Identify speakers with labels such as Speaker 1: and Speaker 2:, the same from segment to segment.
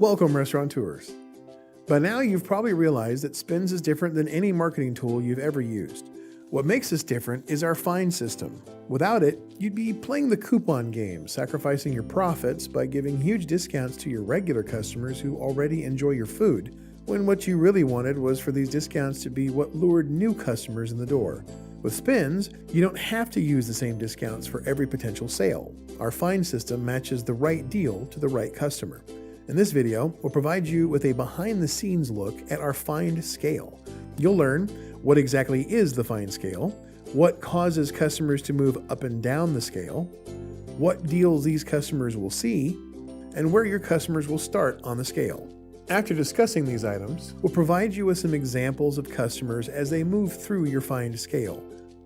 Speaker 1: Welcome, restaurateurs. By now, you've probably realized that Spins is different than any marketing tool you've ever used. What makes us different is our find system. Without it, you'd be playing the coupon game, sacrificing your profits by giving huge discounts to your regular customers who already enjoy your food, when what you really wanted was for these discounts to be what lured new customers in the door. With Spins, you don't have to use the same discounts for every potential sale. Our find system matches the right deal to the right customer. In this video, we'll provide you with a behind-the-scenes look at our find scale. You'll learn what exactly is the find scale, what causes customers to move up and down the scale, what deals these customers will see, and where your customers will start on the scale. After discussing these items, we'll provide you with some examples of customers as they move through your find scale.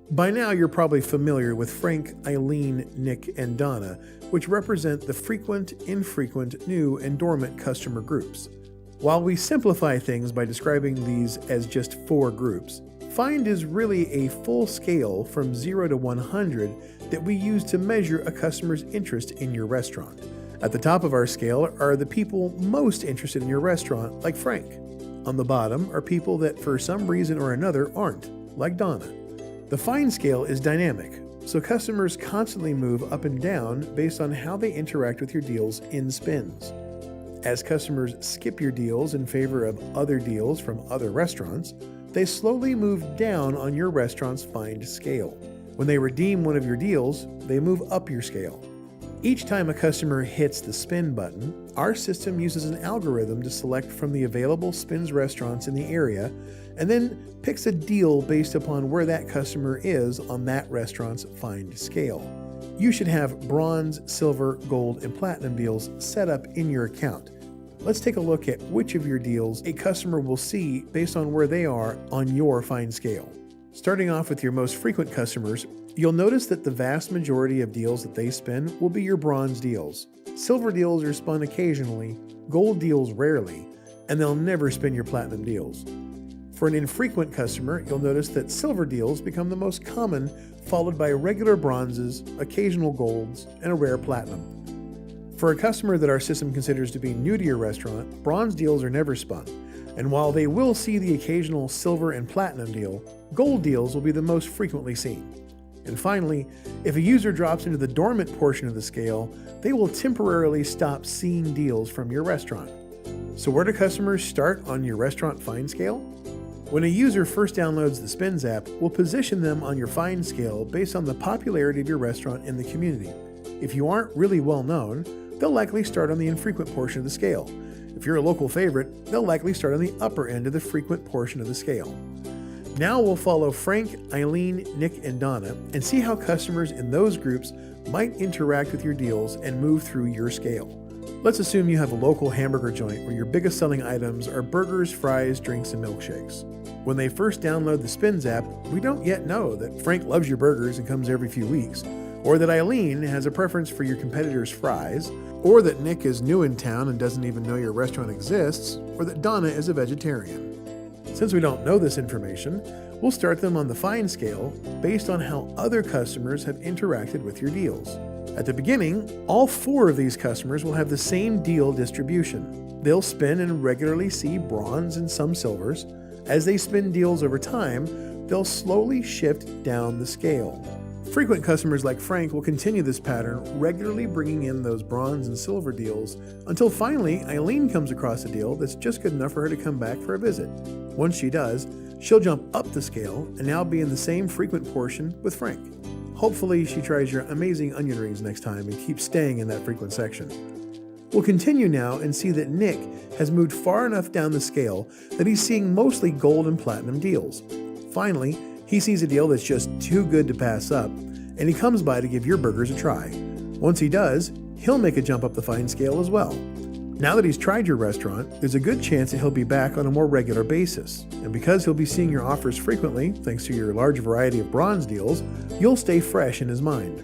Speaker 1: By now, you're probably familiar with Frank, Eileen, Nick, and Donna, which represent the frequent, infrequent, new, and dormant customer groups. While we simplify things by describing these as just 4 groups, Find is really a full scale from 0 to 100 that we use to measure a customer's interest in your restaurant. At the top of our scale are the people most interested in your restaurant, like Frank. On the bottom are people that for some reason or another aren't, like Donna. The find scale is dynamic, so customers constantly move up and down based on how they interact with your deals in Spins. As customers skip your deals in favor of other deals from other restaurants, they slowly move down on your restaurant's find scale. When they redeem one of your deals, they move up your scale. Each time a customer hits the Spin button, our system uses an algorithm to select from the available Spins restaurants in the area and then picks a deal based upon where that customer is on that restaurant's find scale. You should have bronze, silver, gold, and platinum deals set up in your account. Let's take a look at which of your deals a customer will see based on where they are on your find scale. Starting off with your most frequent customers, you'll notice that the vast majority of deals that they spin will be your bronze deals. Silver deals are spun occasionally, gold deals rarely, and they'll never spin your platinum deals. For an infrequent customer, you'll notice that silver deals become the most common, followed by regular bronzes, occasional golds, and a rare platinum. For a customer that our system considers to be new to your restaurant, bronze deals are never spun, and while they will see the occasional silver and platinum deal, gold deals will be the most frequently seen. And finally, if a user drops into the dormant portion of the scale, they will temporarily stop seeing deals from your restaurant. So where do customers start on your restaurant find scale? When a user first downloads the Spins app, we'll position them on your find scale based on the popularity of your restaurant in the community. If you aren't really well known, they'll likely start on the infrequent portion of the scale. If you're a local favorite, they'll likely start on the upper end of the frequent portion of the scale. Now we'll follow Frank, Eileen, Nick, and Donna and see how customers in those groups might interact with your deals and move through your scale. Let's assume you have a local hamburger joint where your biggest selling items are burgers, fries, drinks, and milkshakes. When they first download the Spins app, we don't yet know that Frank loves your burgers and comes every few weeks, or that Eileen has a preference for your competitor's fries, or that Nick is new in town and doesn't even know your restaurant exists, or that Donna is a vegetarian. Since we don't know this information, we'll start them on the find scale based on how other customers have interacted with your deals. At the beginning, all 4 of these customers will have the same deal distribution. They'll spin and regularly see bronze and some silvers. As they spin deals over time, they'll slowly shift down the scale. Frequent customers like Frank will continue this pattern, regularly bringing in those bronze and silver deals until finally Eileen comes across a deal that's just good enough for her to come back for a visit. Once she does, she'll jump up the scale and now be in the same frequent portion with Frank. Hopefully she tries your amazing onion rings next time and keeps staying in that frequent section. We'll continue now and see that Nick has moved far enough down the scale that he's seeing mostly gold and platinum deals. Finally, he sees a deal that's just too good to pass up, and he comes by to give your burgers a try. Once he does, he'll make a jump up the find scale as well. Now that he's tried your restaurant, there's a good chance that he'll be back on a more regular basis. And because he'll be seeing your offers frequently, thanks to your large variety of bronze deals, you'll stay fresh in his mind.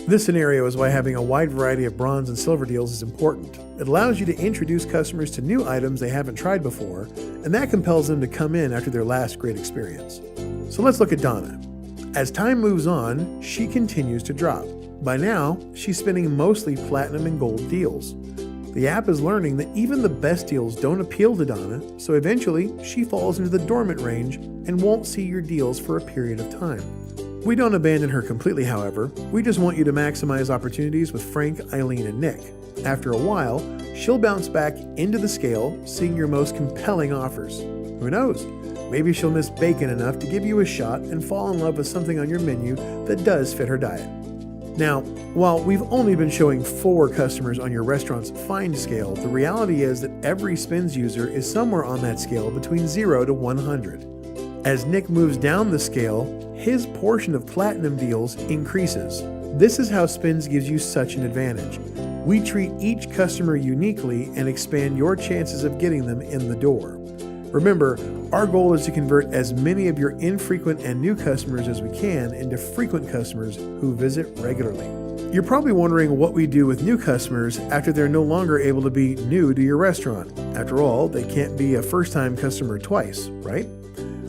Speaker 1: This scenario is why having a wide variety of bronze and silver deals is important. It allows you to introduce customers to new items they haven't tried before, and that compels them to come in after their last great experience. So let's look at Donna. As time moves on, she continues to drop. By now, she's spinning mostly platinum and gold deals. The app is learning that even the best deals don't appeal to Donna, so eventually she falls into the dormant range and won't see your deals for a period of time. We don't abandon her completely, however. We just want you to maximize opportunities with Frank, Eileen, and Nick. After a while, she'll bounce back into the scale, seeing your most compelling offers. Who knows? Maybe she'll miss bacon enough to give you a shot and fall in love with something on your menu that does fit her diet. Now, while we've only been showing 4 customers on your restaurant's Find scale, the reality is that every Spins user is somewhere on that scale between 0 to 100. As Nick moves down the scale, his portion of platinum deals increases. This is how Spins gives you such an advantage. We treat each customer uniquely and expand your chances of getting them in the door. Remember, our goal is to convert as many of your infrequent and new customers as we can into frequent customers who visit regularly. You're probably wondering what we do with new customers after they're no longer able to be new to your restaurant. After all, they can't be a first-time customer twice, right?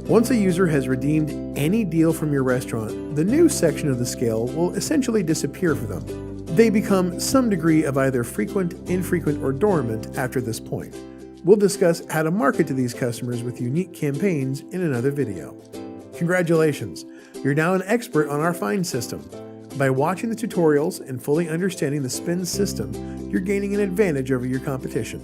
Speaker 1: Once a user has redeemed any deal from your restaurant, the new section of the scale will essentially disappear for them. They become some degree of either frequent, infrequent, or dormant after this point. We'll discuss how to market to these customers with unique campaigns in another video. Congratulations! You're now an expert on our Find system. By watching the tutorials and fully understanding the Spins system, you're gaining an advantage over your competition.